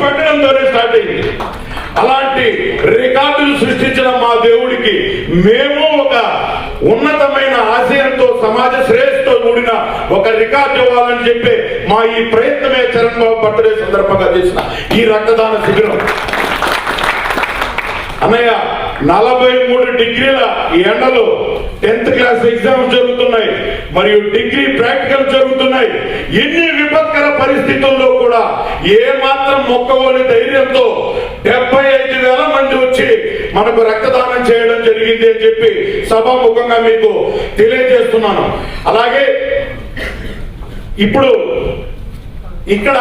పెట్టడంతోనే start అయింది. అలాంటి రికార్డులు సృష్టించిన మా దేవుడికి మేము ఒక ఉన్నతమైన ఆశయంతో సమాజ శ్రేయస్సుతో కూడిన ఒక రికార్డు ఇవ్వాలని చెప్పి మా ఈ ప్రయత్నమే చరణ్ బాబు బర్త్డే సందర్భంగా చేసిన ఈ రక్తదాన శిబిరం. అన్నయ్య 43 డిగ్రీల ఎండలో 10th క్లాస్ ఎగ్జామ్స్ జరుగుతున్నాయి, మరియు డిగ్రీ ప్రాక్టికల్ జరుగుతున్నాయి. ఎన్ని విపత్కర పరిస్థితుల్లో కూడా ఏ మాత్రం మొక్కవోని ధైర్యంతో 75,000 మంది వచ్చి మనకు రక్తదానం చేయడం జరిగింది అని చెప్పి సభాముఖంగా మీకు తెలియజేస్తున్నాను. అలాగే ఇప్పుడు ఇక్కడ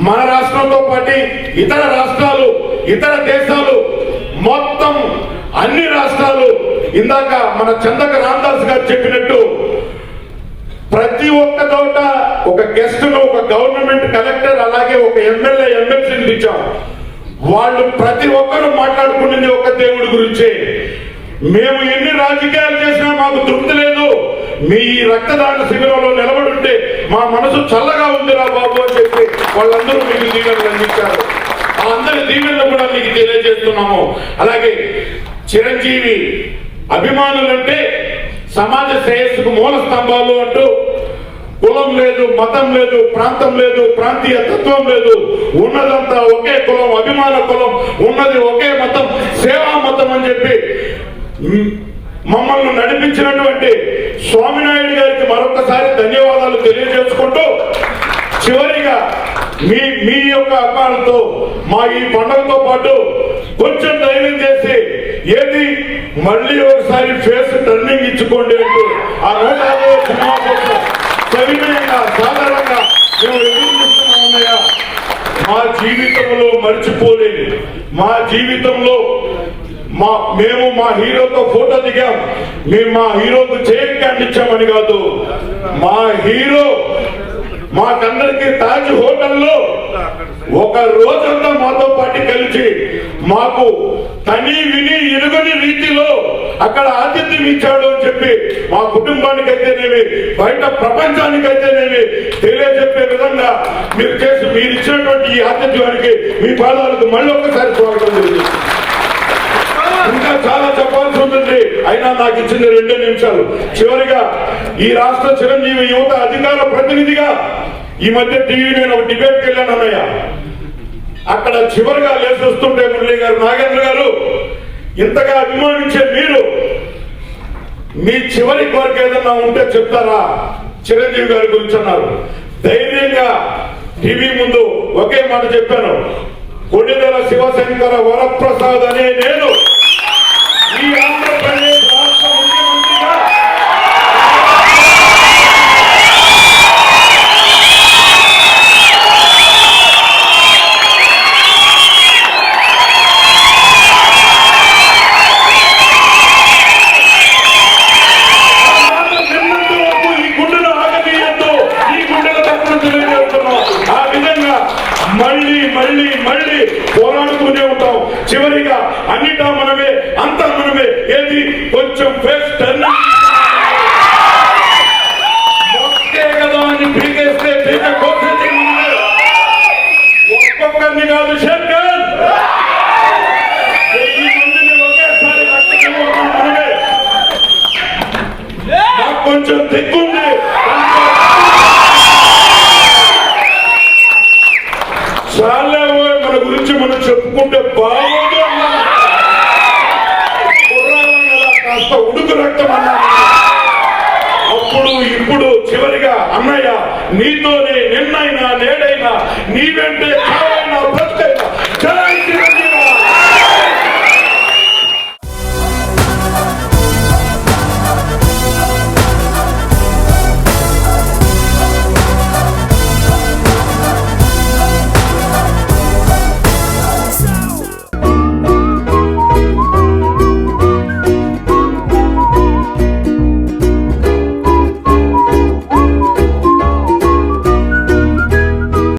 మన రాష్ట్రంతో పాటు ఇతర రాష్ట్రాలు, ఇతర దేశాలు, మొత్తం అన్ని రాష్ట్రాలు, ఇందాక మన చందక రామదాస్ గారు చెప్పినట్టు ప్రతి ఒక్క చోట ఒక గెస్ట్ ను, ఒక గవర్నమెంట్ కలెక్టర్, అలాగే ఒక ఎమ్మెల్యే, ఎమ్మెల్సీని ఇచ్చాం. వాళ్ళు ప్రతి ఒక్కరు మాట్లాడుకునేది ఒక దేవుడి గురించే. మేము ఎన్ని రాజకీయాలు చేసినా మాకు తృప్తి లేదు, మీ రక్తదాన శిబిరంలో నిలబడుంటే మా మనసు చల్లగా ఉందిరా బాబు అని చెప్పి వాళ్ళందరూ మీకు దీవెనలు అందించారు. ఆ అందరి దీవెనలు కూడా మీకు తెలియజేస్తున్నాము. అలాగే చిరంజీవి అభిమానులంటే సమాజ శ్రేయస్సుకు మూల స్తంభాలు అంటూ కులం లేదు, మతం లేదు, ప్రాంతం లేదు, ప్రాంతీయ తత్వం లేదు, ఉన్నదంతా ఒకే కులం, అభిమాన కులం, ఉన్నది ఒకే మతం, సేవా మతం అని చెప్పి మమ్మల్ని నడిపించినటువంటి స్వామినాయుడు గారికి మరొకసారి ధన్యవాదాలు తెలియజేసుకుంటూ, చివరిగా మీ యొక్క అకాలతో మా ఈ పండుగతో పాటు కొంచెం ధైర్యం చేసి ఏది మళ్ళీ ఒకసారి ఫేస్ టర్నింగ్ ఇచ్చుకోండి అంటూ ఆ 150వ సినిమా కోసం సవినయంగా, సాధారణంగా మేము ఎదురు చూస్తున్నామన్నయ్య. మా జీవితంలో మర్చిపోలేని, మా జీవితంలో మేము మా హీరోతో ఫోటో దిగాం. మేము మా హీరోకు చేయకి అందించామని కాదు, మా హీరో మాకందరికి తాజ్ హోటల్లో ఒక రోజంతా మాతో పాటు కలిసి మాకు తని విని ఎరుగని రీతిలో అక్కడ ఆతిథ్యం ఇచ్చాడు అని చెప్పి మా కుటుంబానికి అయితేనేమి, బయట ప్రపంచానికైతేనేమి తెలియజెప్పే విధంగా మీరు ఇచ్చినటువంటి ఈ ఆతిథ్యానికి మీ పాదాలకు మళ్ళీ ఒకసారి స్వాగతం తెలియజేస్తుంది. ఇంకా చాలా చెప్పాల్సి ఉంటుంది, అయినా నాకు ఇచ్చింది 2 నిమిషాలు. చివరిగా ఈ రాష్ట్ర చిరంజీవి యువత అధికార ప్రతినిధిగా ఈ మధ్య టీవీ నేను ఒక డిబేట్కి వెళ్ళాను అన్నయ్య. అక్కడ చివరిగా లేచి వస్తుంటే మురళి గారు, నాగేంద్ర గారు, ఇంతగా అభిమానించే మీరు మీ చివరి కోరిక ఏదన్నా ఉంటే చెప్తారా చిరంజీవి గారి గురించి అన్నారు. ధైర్యంగా టీవీ ముందు ఒకే మాట చెప్పాను, కొణిదెల శివశంకర వరప్రసాద్ అనే నేను ఈ ఆంధ్రప్రదేశ్ రాష్ట్ర ముఖ్యమంత్రిగా ఈ గుండెను ఆగనీయద్దు, ఈ గుండెల తప్పును తెలియజేస్తున్నాం. ఆ విధంగా మళ్ళీ మళ్ళీ మళ్ళీ పోరాడుతూనే ఉంటాం. చివరిగా అన్నిటా మనమే, అంతా మనమే. ఏది కొంచెం ఫేస్ టర్న్ మొక్కే కదా అని పీకేస్తే పీక కోసేది ఒక్కొక్కరిని కాదు, శంకర్ 1000 మందిని ఒకేసారి మనమే. నాకు కొంచెం దిక్కుంది, చాలా మన గురించి మనం చెప్పుకుంటే బాగోదు అన్నా, కాస్త ఉడుకు రక్తం అన్నా. అప్పుడు ఇప్పుడు చివరిగా అన్నయ్య నీతోనే నిన్నైనా నేడైనా నీ వెంటే